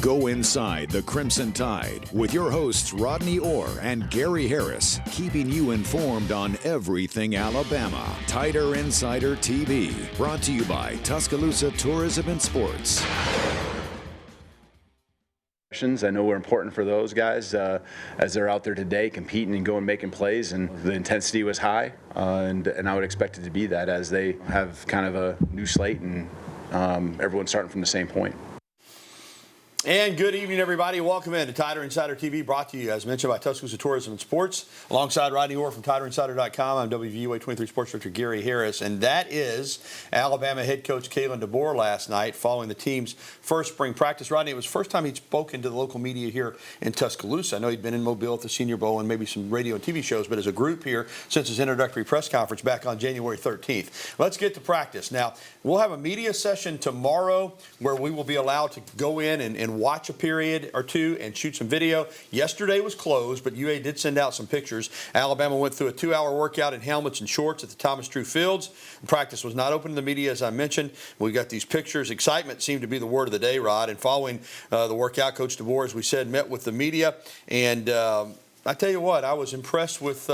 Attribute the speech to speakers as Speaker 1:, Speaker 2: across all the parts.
Speaker 1: Go inside the Crimson Tide with your hosts Rodney Orr and Gary Harris, keeping you informed on everything Alabama. Tider Insider TV, brought to you by Tuscaloosa Tourism and Sports.
Speaker 2: I know we're important for those guys as they're out there today competing and going making plays, and the intensity was high, and I would expect it to be that as they have kind of a new slate and everyone's starting from the same point.
Speaker 3: And good evening, everybody. Welcome in to Tider Insider TV, brought to you, as mentioned, by Tuscaloosa Tourism and Sports. Alongside Rodney Orr from TiderInsider.com, I'm WVUA 23 Sports Director Gary Harris, and that is Alabama head coach Kalen DeBoer last night following the team's first spring practice. Rodney, it was the first time he'd spoken to the local media here in Tuscaloosa. I know he'd been in Mobile at the Senior Bowl and maybe some radio and TV shows, but as a group here since his introductory press conference back on January 13th. Let's get to practice. Now, we'll have a media session tomorrow where we will be allowed to go in and watch a period or two and shoot some video. Yesterday was closed, but UA did send out some pictures. Alabama went through a 2-hour workout in helmets and shorts at the Thomas Drew Fields. Practice was not open to the media, as I mentioned. We got these pictures. Excitement seemed to be the word of the day, Rod. And following the workout, Coach DeBoer, as we said, met with the media. And I tell you what, I was impressed with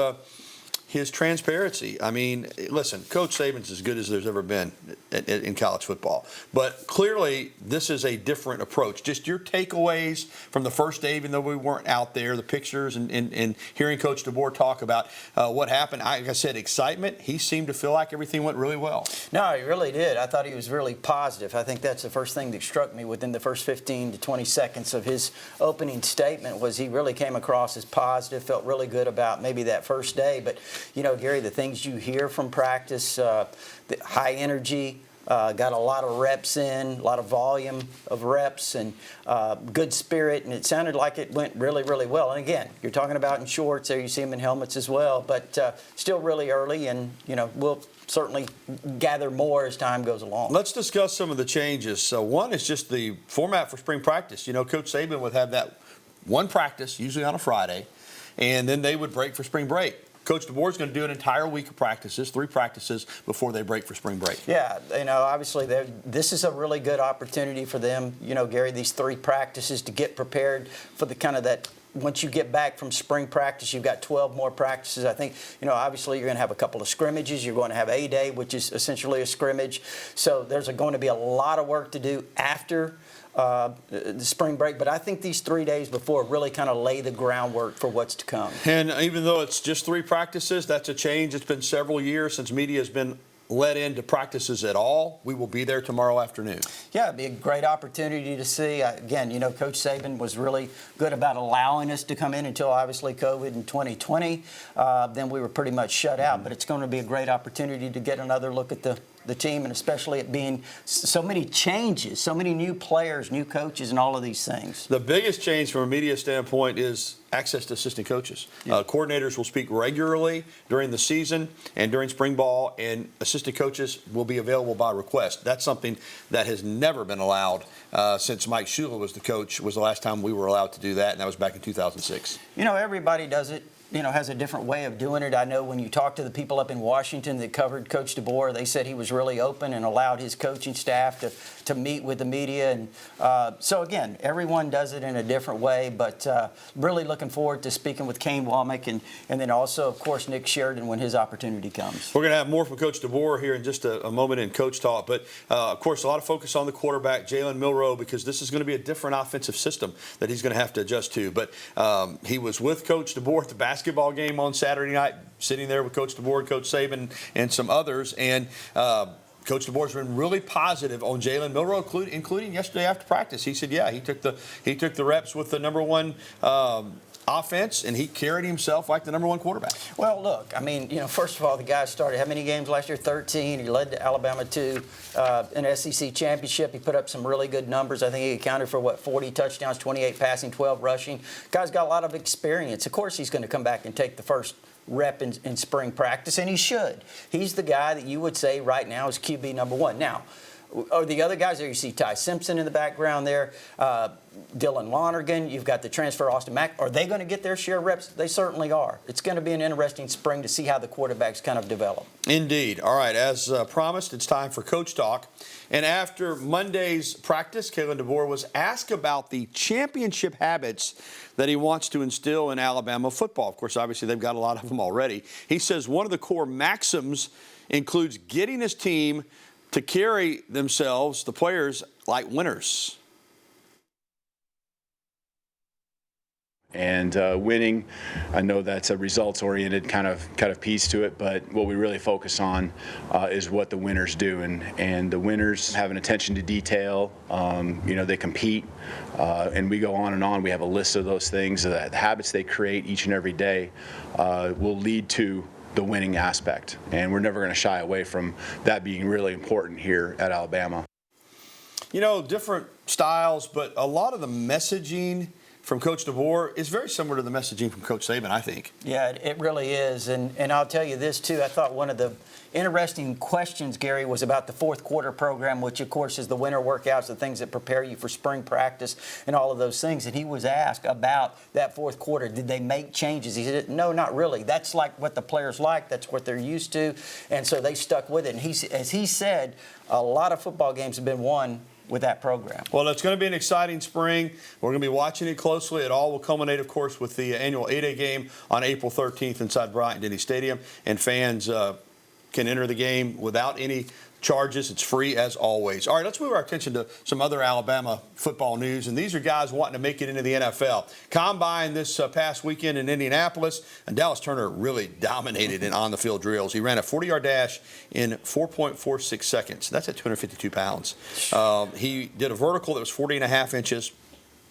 Speaker 3: his transparency. I mean, listen, Coach Saban's as good as there's ever been in college football. But clearly, this is a different approach. Just your takeaways from the first day, even though we weren't out there, the pictures and hearing Coach DeBoer talk about what happened. Like I said, excitement. He seemed to feel like everything went really well.
Speaker 4: No, he really did. I thought he was really positive. I think that's the first thing that struck me within the first 15 to 20 seconds of his opening statement was he really came across as positive, felt really good about maybe that first day. But you know, Gary, the things you hear from practice, the high energy, got a lot of reps in, a lot of volume of reps, and good spirit, and it sounded like it went really, really well. And again, you're talking about in shorts there, you see them in helmets as well, but still really early, and you know, we'll certainly gather more as time goes along.
Speaker 3: Let's discuss some of the changes. So one is just the format for spring practice. You know, Coach Saban would have that one practice, usually on a Friday, and then they would break for spring break. Coach DeBoer is going to do an entire week of practices, 3 practices, before they break for spring break.
Speaker 4: Yeah, you know, obviously this is a really good opportunity for them, you know, Gary, these 3 practices to get prepared for the kind of that. Once you get back from spring practice, you've got 12 more practices. I think, you know, obviously you're going to have a couple of scrimmages. You're going to have A-Day, which is essentially a scrimmage. So there's going to be a lot of work to do after the spring break, but I think these 3 days before really kind of lay the groundwork for what's to come.
Speaker 3: And even though it's just 3 practices, that's a change. It's been several years since media has been let into practices at all. We will be there tomorrow afternoon.
Speaker 4: Yeah, it'd be a great opportunity to see. Again, you know, Coach Saban was really good about allowing us to come in until obviously COVID in 2020. Then we were pretty much shut out, but it's going to be a great opportunity to get another look at the team, and especially it being so many changes, so many new players, new coaches, and all of these things.
Speaker 3: The biggest change from a media standpoint is access to assistant coaches. Yeah. Coordinators will speak regularly during the season and during spring ball, and assistant coaches will be available by request. That's something that has never been allowed since Mike Shula was the coach. Was the last time we were allowed to do that, and that was back in 2006.
Speaker 4: You know, everybody does it. You know, has a different way of doing it. I know when you talk to the people up in Washington that covered Coach DeBoer, they said he was really open and allowed his coaching staff to meet with the media. And so, again, everyone does it in a different way, but really looking forward to speaking with Kane Womack and then also, of course, Nick Sheridan when his opportunity comes.
Speaker 3: We're going to have more from Coach DeBoer here in just a moment in Coach Talk. But, of course, a lot of focus on the quarterback, Jalen Milroe, because this is going to be a different offensive system that he's going to have to adjust to. But he was with Coach DeBoer at the basketball game on Saturday night, sitting there with Coach DeBoer, Coach Saban, and some others. And Coach DeBoer's been really positive on Jalen Milroe, including yesterday after practice. He said, yeah, he took the reps with the number 1 offense, and he carried himself like the number 1 quarterback.
Speaker 4: Well, look, I mean, you know, first of all, the guy started how many games last year? 13. He led Alabama to an SEC championship. He put up some really good numbers. I think he accounted for, 40 touchdowns, 28 passing, 12 rushing. Guy's got a lot of experience. Of course, he's going to come back and take the first rep in spring practice, and he should. He's the guy that you would say right now is QB number 1. Now, Or the other guys there, you see Ty Simpson in the background there, Dylan Lonergan, you've got the transfer Austin Mack. Are they going to get their share of reps? They certainly are. It's going to be an interesting spring to see how the quarterbacks kind of develop.
Speaker 3: Indeed. All right, as promised, it's time for Coach Talk. And after Monday's practice, Kalen DeBoer was asked about the championship habits that he wants to instill in Alabama football. Of course, obviously, they've got a lot of them already. He says one of the core maxims includes getting his team to carry themselves, the players, like winners.
Speaker 2: And winning, I know that's a results-oriented kind of piece to it, but what we really focus on is what the winners do, and the winners have an attention to detail. They compete, and we go on and on. We have a list of those things. The habits they create each and every day will lead to the winning aspect, and we're never going to shy away from that being really important here at Alabama.
Speaker 3: Different styles, but a lot of the messaging from Coach DeBoer is very similar to the messaging from Coach Saban, I think.
Speaker 4: Yeah, it really is. And I'll tell you this, too. I thought one of the interesting questions, Gary, was about the fourth quarter program, which, of course, is the winter workouts, the things that prepare you for spring practice and all of those things. And he was asked about that fourth quarter. Did they make changes? He said, no, not really. That's like what the players like. That's what they're used to. And so they stuck with it. And as he said, a lot of football games have been won with that program.
Speaker 3: Well, it's going to be an exciting spring. We're going to be watching it closely. It all will culminate, of course, with the annual 8A game on April 13th inside Bryant-Denny Stadium. And fans can enter the game without any charges. It's free as always. All right, let's move our attention to some other Alabama football news. And these are guys wanting to make it into the NFL. Combine this past weekend in Indianapolis, and Dallas Turner really dominated in on-the-field drills. He ran a 40-yard dash in 4.46 seconds. That's at 252 pounds. He did a vertical that was 40.5 inches.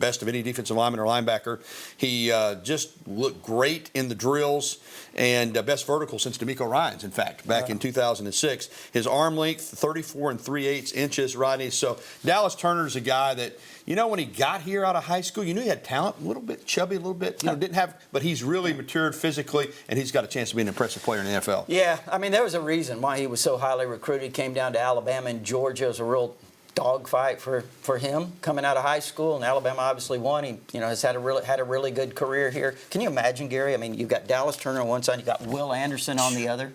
Speaker 3: Best of any defensive lineman or linebacker. He just looked great in the drills, and best vertical since D'Amico Ryans, in fact, back in 2006. His arm length, 34 3/8 inches, Rodney. So Dallas Turner's a guy that, when he got here out of high school, he had talent, a little bit chubby, a little bit, didn't have, but he's really matured physically, and he's got a chance to be an impressive player in the NFL.
Speaker 4: Yeah, there was a reason why he was so highly recruited. He came down to Alabama and Georgia. It was a real dogfight for him coming out of high school, and Alabama obviously won. He has had a really good career here. Can you imagine, Gary? You've got Dallas Turner on one side, you got Will Anderson on the other.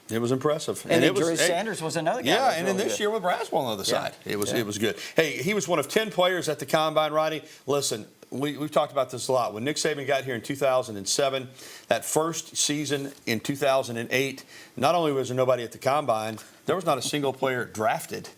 Speaker 3: It was impressive.
Speaker 4: And then Drew Sanders was another guy.
Speaker 3: Yeah, and then this year with Braswell on the other side. It was good. Hey, he was one of 10 players at the Combine, Rodney. Listen, we've talked about this a lot. When Nick Saban got here in 2007, that first season in 2008, not only was there nobody at the Combine, there was not a single player drafted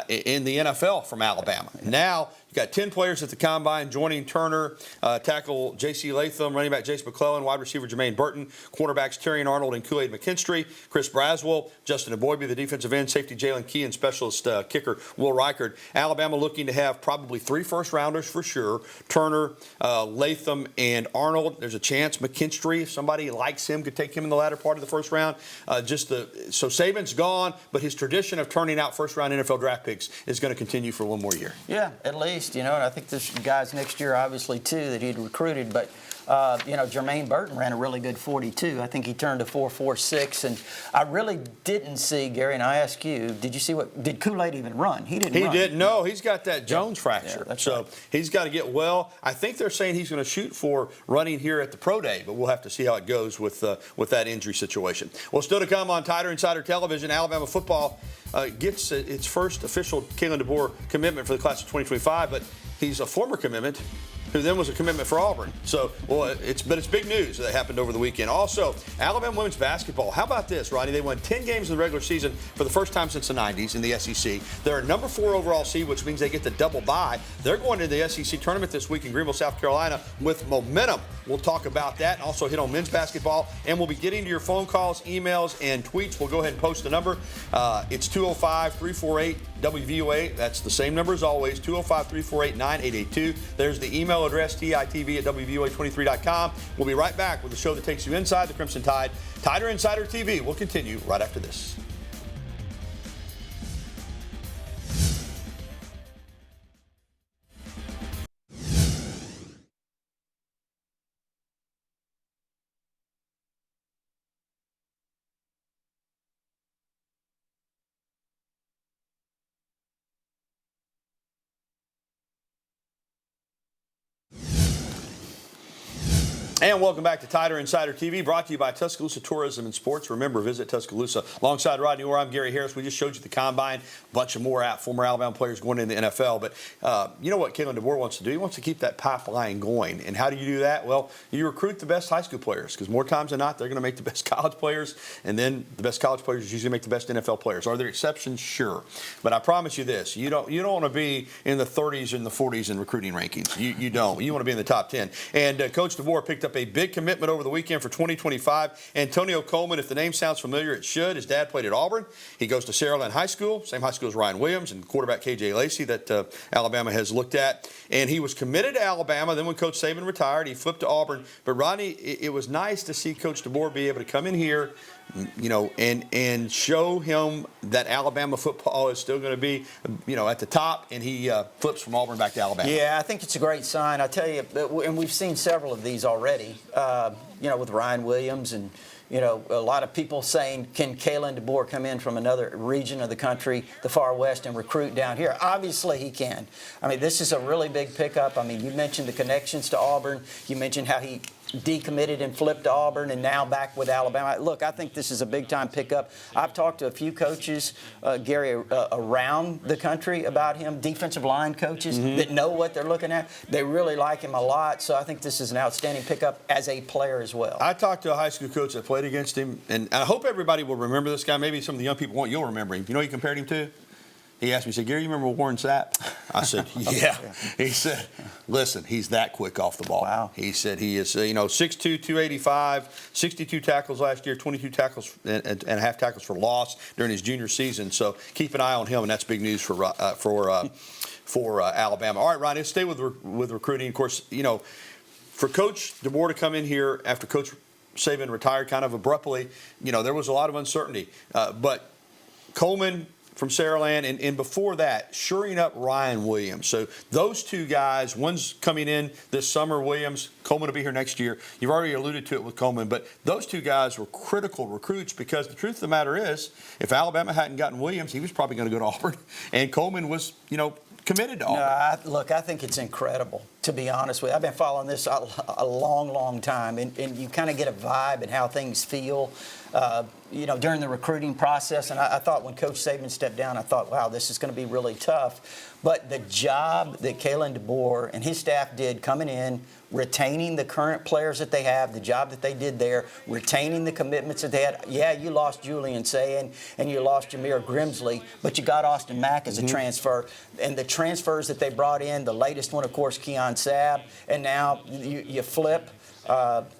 Speaker 3: in the NFL from Alabama. Now, you got 10 players at the Combine joining Turner, tackle J.C. Latham, running back Jace McClellan, wide receiver Jermaine Burton, cornerbacks Terrion Arnold and Kool-Aid McKinstry, Chris Braswell, Justin Aboybe, the defensive end, safety Jalen Key, and specialist kicker Will Reichard. Alabama looking to have probably 3 first-rounders for sure, Turner, Latham, and Arnold. There's a chance McKinstry, if somebody likes him, could take him in the latter part of the first round. So Saban's gone, but his tradition of turning out first-round NFL draft picks is going to continue for one more year.
Speaker 4: Yeah, at least. And I think there's guys next year, obviously, too, that he'd recruited. But, Jermaine Burton ran a really good 42. I think he turned a 4.46. And I really didn't see, Gary, and I ask you, did Kool-Aid even run? He didn't run.
Speaker 3: He didn't. No, he's got that Jones fracture.
Speaker 4: Yeah,
Speaker 3: so he's got to get well. I think they're saying he's going to shoot for running here at the Pro Day, but we'll have to see how it goes with that injury situation. Well, still to come on Tider Insider Television, Alabama football gets its first official Kalen DeBoer commitment for the class of 2025, but he's a former commitment who then was a commitment for Auburn. So, it's big news that happened over the weekend. Also, Alabama women's basketball. How about this, Rodney? They won 10 games in the regular season for the first time since the 90s in the SEC. They're a number 4 overall seed, which means they get the double bye. They're going to the SEC tournament this week in Greenville, South Carolina with momentum. We'll talk about that and also hit on men's basketball. And we'll be getting to your phone calls, emails, and tweets. We'll go ahead and post the number. It's 205-348-WVOA. That's the same number as always, 205-348-9882. There's the email address, TITV@WVOA23.com. We'll be right back with a show that takes you inside the Crimson Tide. Tider Insider TV will continue right after this. And welcome back to Tider Insider TV, brought to you by Tuscaloosa Tourism and Sports. Remember, visit Tuscaloosa. Alongside Rodney Orr, I'm Gary Harris. We just showed you the combine, a bunch of more former Alabama players going into the NFL. But you know what Kalen DeBoer wants to do? He wants to keep that pipeline going. And how do you do that? Well, you recruit the best high school players, because more times than not, they're going to make the best college players, and then the best college players usually make the best NFL players. Are there exceptions? Sure. But I promise you this, you don't want to be in the 30s and the 40s in recruiting rankings. You don't. You want to be in the top 10. And Coach DeBoer picked up a big commitment over the weekend for 2025. Antonio Coleman, if the name sounds familiar, it should. His dad played at Auburn. He goes to Saraland High School, same high school as Ryan Williams and quarterback KJ Lacey that Alabama has looked at. And he was committed to Alabama. Then when Coach Saban retired, he flipped to Auburn. But Rodney, it was nice to see Coach DeBoer be able to come in here, you know, and show him that Alabama football is still going to be, you know, at the top, and he flips from Auburn back to Alabama.
Speaker 4: Yeah, I think it's a great sign. I tell you, and we've seen several of these already, you know, with Ryan Williams and, you know, a lot of people saying, can Kalen DeBoer come in from another region of the country, the far west, and recruit down here? Obviously he can. I mean, this is a really big pickup. I mean, you mentioned the connections to Auburn. You mentioned how he decommitted and flipped to Auburn and now back with Alabama. Look, I think this is a big-time pickup. I've talked to a few coaches, Gary, around the country about him, defensive line coaches that know what they're looking at. They really like him a lot, so I think this is an outstanding pickup as a player as well.
Speaker 3: I talked to a high school coach that played against him, and I hope everybody will remember this guy. Maybe some of the young people won't. You'll remember him. You know who he compared him to? He asked me, he said, Gary, you remember Warren Sapp? I said, yeah. He said, listen, he's that quick off the ball.
Speaker 4: Wow. He
Speaker 3: said he is, 6'2", 285, 62 tackles last year, 22 tackles and a half tackles for loss during his junior season. So keep an eye on him, and that's big news for Alabama. All right, Ryan, let's stay with recruiting. Of course, you know, for Coach DeBoer to come in here after Coach Saban retired kind of abruptly, you know, there was a lot of uncertainty. But Coleman from Saraland, and before that, shoring up Ryan Williams. So those two guys, one's coming in this summer, Williams, Coleman will be here next year. You've already alluded to it with Coleman, but those two guys were critical recruits, because the truth of the matter is, if Alabama hadn't gotten Williams, he was probably going to go to Auburn, and Coleman was, you know, committed to Auburn.
Speaker 4: No, look, I think it's incredible, to be honest with you. I've been following this a long, long time, and you kind of get a vibe and how things feel, you know, during the recruiting process. And I thought when Coach Saban stepped down, I thought, wow, this is going to be really tough. But the job that Kalen DeBoer and his staff did coming in, retaining the current players that they have, the job that they did there, retaining the commitments that they had. Yeah, you lost Julian Sayin and you lost Jameer Grimsley, but you got Austin Mack as a transfer. And the transfers that they brought in, the latest one, of course, Keon Sabb, and now you flip.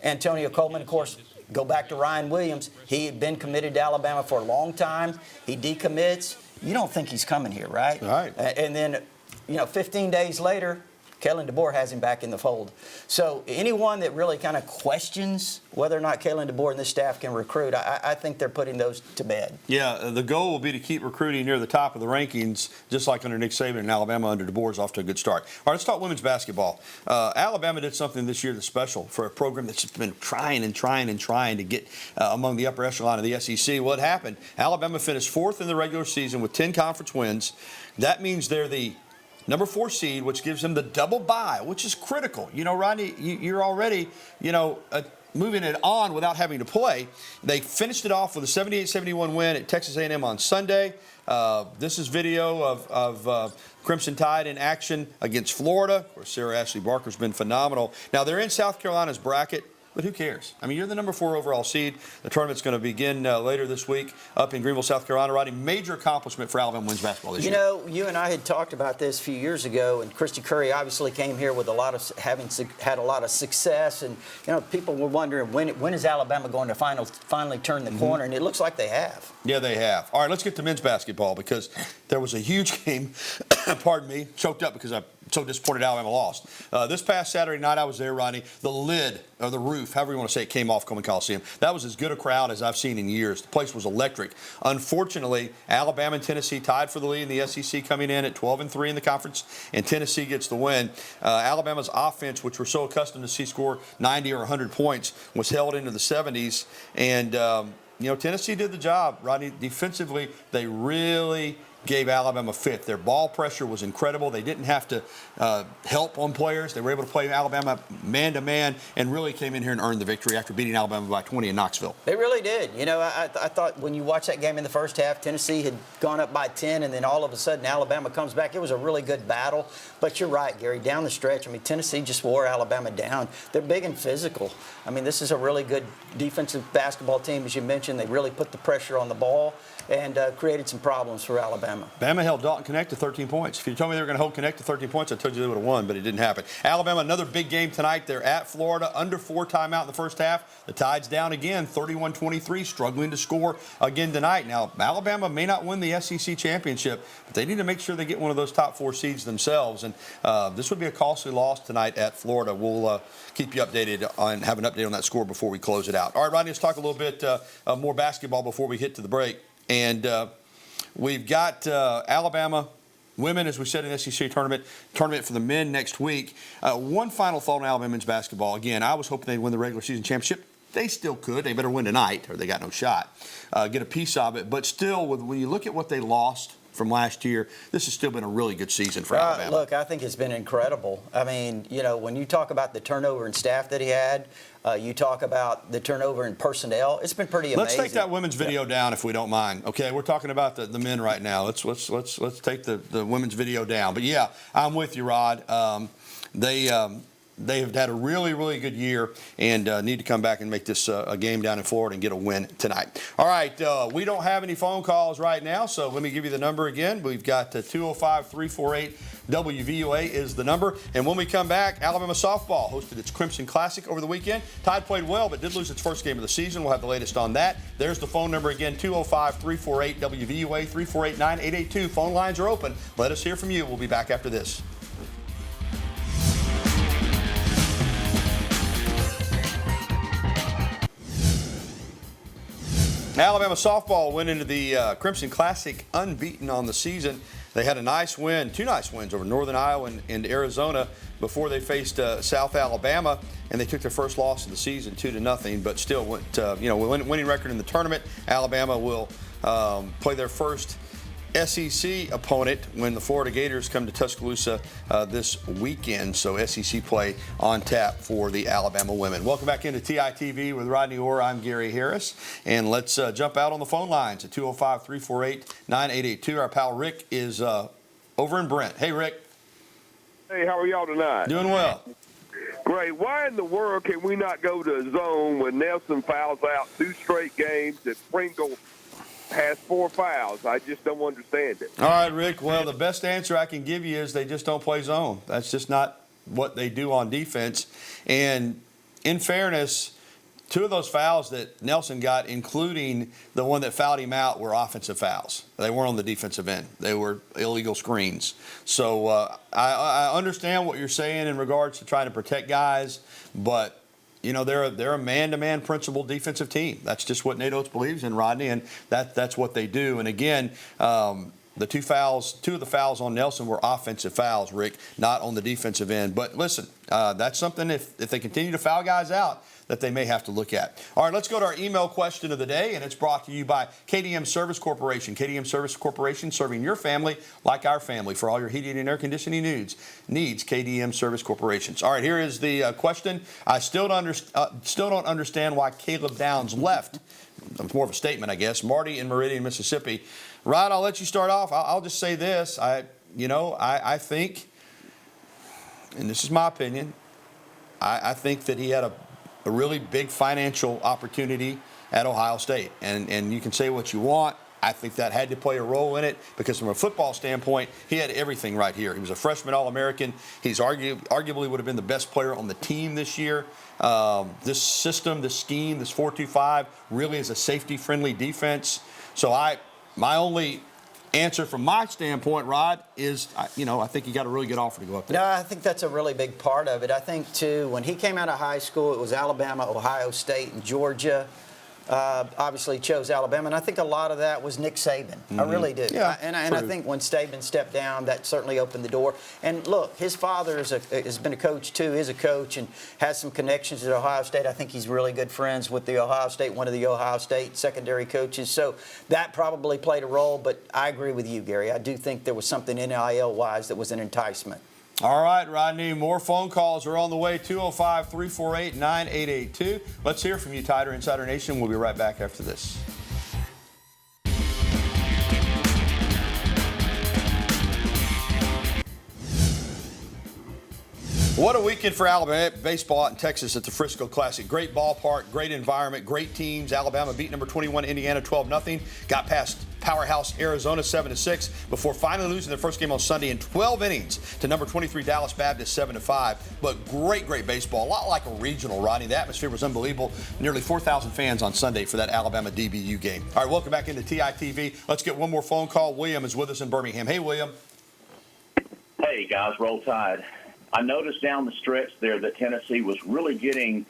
Speaker 4: Antonio Coleman, of course, go back to Ryan Williams. He had been committed to Alabama for a long time. He decommits. You don't think he's coming here, right?
Speaker 3: Right.
Speaker 4: And then, you know, 15 days later, Kalen DeBoer has him back in the fold. So anyone that really kind of questions whether or not Kalen DeBoer and this staff can recruit, I think they're putting those to bed.
Speaker 3: Yeah, the goal will be to keep recruiting near the top of the rankings, just like under Nick Saban, and Alabama under DeBoer is off to a good start. All right, let's talk women's basketball. Alabama did something this year that's special for a program that's been trying to get among the upper echelon of the SEC. What happened? Alabama finished 4th in the regular season with 10 conference wins. That means they're the number 4 seed, which gives them the double bye, which is critical. You know, Rodney, you're already, you know, moving it on without having to play. They finished it off with a 78-71 win at Texas A&M on Sunday. This is video of Crimson Tide in action against Florida. Of course, Sarah Ashley Barker's been phenomenal. Now, they're in South Carolina's bracket. But who cares? I mean, you're the number 4 overall seed. The tournament's going to begin later this week up in Greenville, South Carolina. Rodney, major accomplishment for Alabama women's basketball this year. You
Speaker 4: know, you and I had talked about this a few years ago, and Christy Curry obviously came here with a lot of had a lot of success, and you know, people were wondering when is Alabama going to finally turn the corner, and it looks like they have.
Speaker 3: Yeah, they have. All right, let's get to men's basketball, because there was a huge game. Pardon me, choked up because I'm so disappointed Alabama lost. This past Saturday night, I was there, Rodney. The lid, or the roof, however you want to say it, came off Coleman Coliseum. That was as good a crowd as I've seen in years. The place was electric. Unfortunately, Alabama and Tennessee tied for the lead in the SEC, coming in at 12-3 in the conference, and Tennessee gets the win. Alabama's offense, which we're so accustomed to see score 90 or 100 points, was held into the 70s, and you know, Tennessee did the job, Rodney. Defensively, they really gave Alabama fifth. Their ball pressure was incredible. They didn't have to help on players. They were able to play Alabama man-to-man and really came in here and earned the victory after beating Alabama by 20 in Knoxville.
Speaker 4: They really did. You know, I thought when you watch that game in the first half, Tennessee had gone up by 10, and then all of a sudden Alabama comes back. It was a really good battle. But you're right, Gary, down the stretch, I mean, Tennessee just wore Alabama down. They're big and physical. I mean, this is a really good defensive basketball team, as you mentioned. They really put the pressure on the ball and created some problems for Alabama.
Speaker 3: Bama held Dalton Connect to 13 points. If you told me they were going to hold Connect to 13 points, I told you they would have won, but it didn't happen. Alabama, another big game tonight. They're at Florida, under 4 timeout in the first half. The Tide's down again, 31-23, struggling to score again tonight. Now, Alabama may not win the SEC championship, but they need to make sure they get one of those top 4 seeds themselves. And this would be a costly loss tonight at Florida. We'll keep you updated on, have an update on that score before we close it out. All right, Rodney, let's talk a little bit more basketball before we hit to the break. And we've got Alabama women, as we said, in the SEC tournament for the men next week. One final thought on Alabama men's basketball. Again, I was hoping they'd win the regular season championship. They still could. They better win tonight, or they got no shot. Get a piece of it. But still, when you look at what they lost from last year, this has still been a really good season for Alabama.
Speaker 4: Look, I think it's been incredible. I mean, you know, when you talk about the turnover in staff that he had, you talk about the turnover in personnel, it's been pretty amazing.
Speaker 3: Let's take that women's video down if we don't mind. Okay, we're talking about the men right now. Let's take the women's video down. But yeah, I'm with you, Rod. They have had a really, really good year and need to come back and make this a game down in Florida and get a win tonight. All right, we don't have any phone calls right now, so let me give you the number again. We've got 205-348-WVUA is the number. And when we come back, Alabama softball hosted its Crimson Classic over the weekend. Tide played well, but did lose its first game of the season. We'll have the latest on that. There's the phone number again, 205-348-WVUA, 348-9882. Phone lines are open. Let us hear from you. We'll be back after this. Alabama softball went into the Crimson Classic unbeaten on the season. They had a nice win, 2 nice wins over Northern Iowa and Arizona before they faced South Alabama, and they took their first loss of the season, 2-0. But still, went winning record in the tournament. Alabama will play their first SEC opponent when the Florida Gators come to Tuscaloosa this weekend. So SEC play on tap for the Alabama women. Welcome back into TITV with Rodney Orr. I'm Gary Harris. And let's jump out on the phone lines at 205-348-9882. Our pal Rick is over in Brent. Hey, Rick.
Speaker 5: Hey, how are y'all tonight?
Speaker 3: Doing well.
Speaker 5: Great. Why in the world can we not go to a zone when Nelson fouls out 2 straight games, that Pringle has 4 fouls? I just don't understand it.
Speaker 3: All right, Rick. Well, the best answer I can give you is they just don't play zone. That's just not what they do on defense. And in fairness, 2 of those fouls that Nelson got, including the one that fouled him out, were offensive fouls. They weren't on the defensive end. They were illegal screens. So I understand what you're saying in regards to trying to protect guys, but you know, they're a man-to-man principle defensive team. That's just what Nate Oates believes in, Rodney, and that's what they do. And again, the 2 of the fouls on Nelson were offensive fouls, Rick, not on the defensive end. But listen, that's something if they continue to foul guys out that they may have to look at. All right, let's go to our email question of the day, and it's brought to you by KDM Service Corporation. KDM Service Corporation, serving your family like our family. For all your heating and air conditioning needs KDM Service Corporations. All right, here is the question. I still don't understand why Caleb Downs left. It's more of a statement, I guess. Marty in Meridian, Mississippi. Rod, I'll let you start off. I'll just say this. I think, and this is my opinion, I think that he had a really big financial opportunity at Ohio State. And you can say what you want. I think that had to play a role in it because from a football standpoint, he had everything right here. He was a freshman All-American. He's arguably would have been the best player on the team this year. This system, this scheme, this 4-2-5 really is a safety-friendly defense. So my only answer from my standpoint, Rod, is, I think he got a really good offer to go up there.
Speaker 4: No, I think that's a really big part of it. I think, too, when he came out of high school, it was Alabama, Ohio State, and Georgia. obviously chose Alabama, and I think a lot of that was Nick Saban. I really do.
Speaker 3: Yeah,
Speaker 4: and I think when Saban stepped down, that certainly opened the door. And look, his father has been a coach too, is a coach, and has some connections at Ohio State. I think he's really good friends with one of the Ohio State secondary coaches. So that probably played a role, but I agree with you, Gary. I do think there was something NIL-wise that was an enticement.
Speaker 3: All right, Rodney, more phone calls are on the way, 205-348-9882. Let's hear from you, Tider Insider Nation. We'll be right back after this. What a weekend for Alabama baseball out in Texas at the Frisco Classic. Great ballpark, great environment, great teams. Alabama beat number 21 Indiana 12-0. Got past powerhouse Arizona 7-6 before finally losing their first game on Sunday in 12 innings to number 23 Dallas Baptist 7-5. But great baseball. A lot like a regional, Rodney. The atmosphere was unbelievable. Nearly 4,000 fans on Sunday for that Alabama DBU game. All right, welcome back into TITV. Let's get one more phone call. William is with us in Birmingham. Hey, William.
Speaker 6: Hey, guys, roll Tide. I noticed down the stretch there that Tennessee was really getting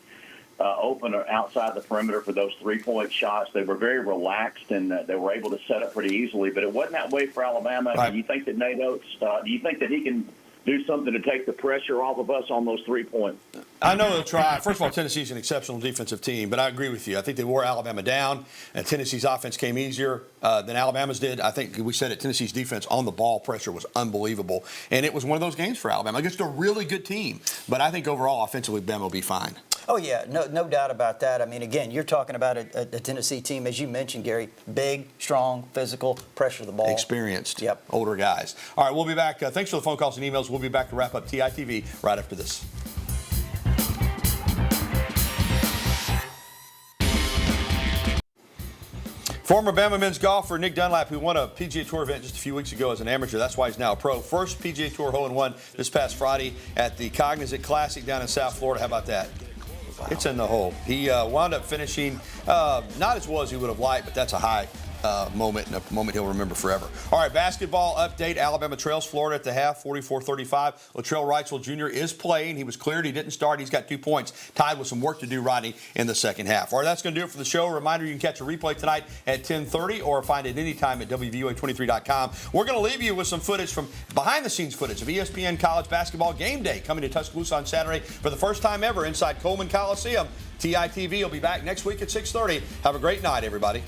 Speaker 6: open or outside the perimeter for those three-point shots. They were very relaxed, and they were able to set up pretty easily. But it wasn't that way for Alabama.
Speaker 3: Right.
Speaker 6: Do you think that Nate Oates, do you think that he can do something to take the pressure off of us on those 3 points?
Speaker 3: I know they'll try. First of all, Tennessee's an exceptional defensive team, but I agree with you. I think they wore Alabama down, and Tennessee's offense came easier than Alabama's did. I think we said it, Tennessee's defense on the ball pressure was unbelievable, and it was one of those games for Alabama against a really good team. But I think overall, offensively, Bama will be fine.
Speaker 4: Oh, yeah, no doubt about that. I mean, again, you're talking about a Tennessee team, as you mentioned, Gary, big, strong, physical, pressure the ball.
Speaker 3: Experienced,
Speaker 4: Yep.
Speaker 3: older guys. All right, we'll be back. Thanks for the phone calls and emails. We'll be back to wrap up TITV right after this. Former Bama men's golfer Nick Dunlap, who won a PGA Tour event just a few weeks ago as an amateur. That's why he's now a pro. First PGA Tour hole-in-one this past Friday at the Cognizant Classic down in South Florida. How about that? Wow. It's in the hole. He wound up finishing not as well as he would have liked, but that's a high moment, and a moment he'll remember forever. All right, basketball update. Alabama trails Florida at the half, 44-35. Latrell Wrightsville Jr. is playing. He was cleared. He didn't start. He's got 2 points. Tied with some work to do, Rodney, in the second half. All right, that's going to do it for the show. A reminder, you can catch a replay tonight at 10:30 or find it anytime at WVOA23.com. We're going to leave you with some footage from behind-the-scenes footage of ESPN College Basketball Game Day coming to Tuscaloosa on Saturday for the first time ever inside Coleman Coliseum. TITV will be back next week at 6:30. Have a great night, everybody.